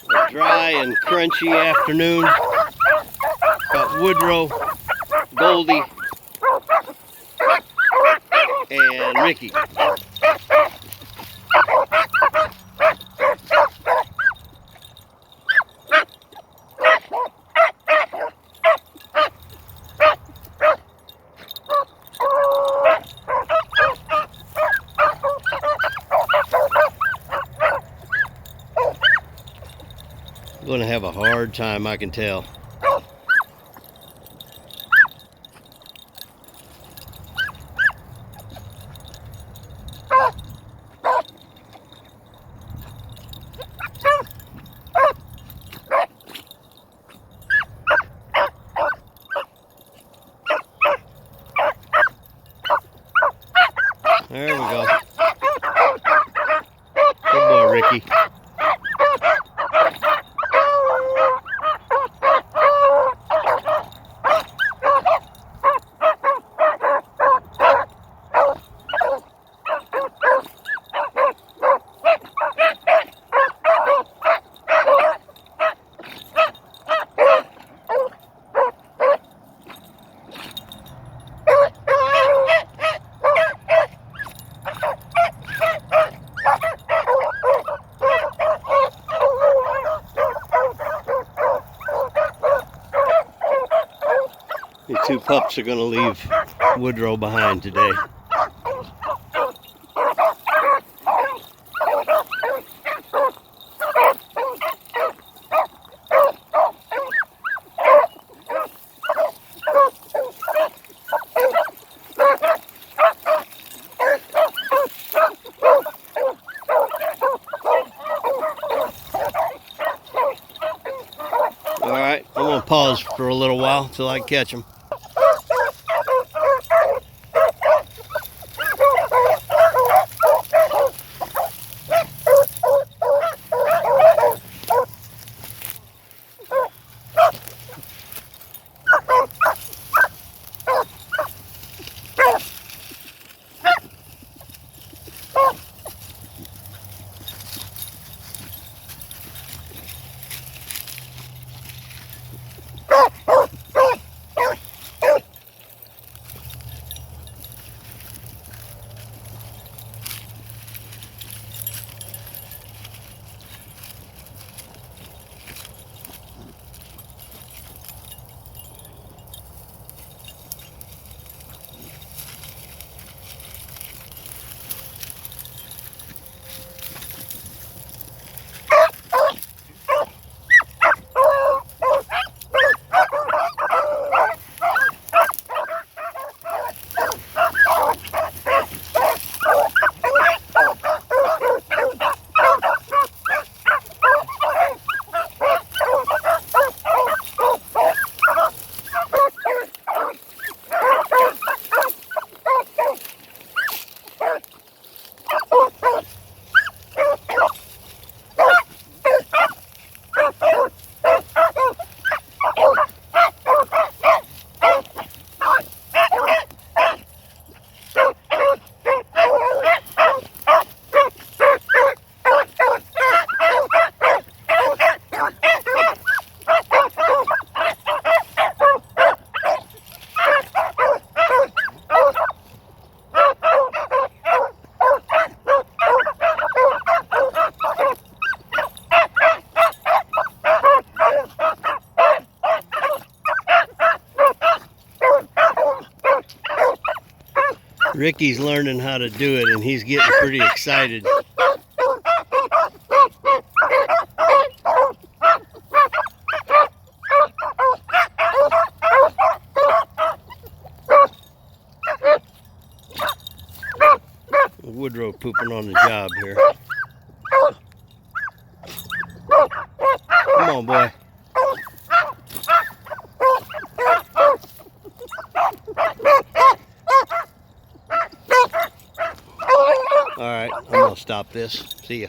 A dry and crunchy afternoon. Got Woodrow, Goldie, and Ricky. I'm going to have a hard time, I can tell. There we go. Good boy, Ricky. The two pups are going to leave Woodrow behind today. All right, I'm going to pause for a little while till I catch them. Ricky's learning how to do it, and he's getting pretty excited. Woodrow pooping on the job here. Come on, boy. All right, I'm gonna stop this. See ya.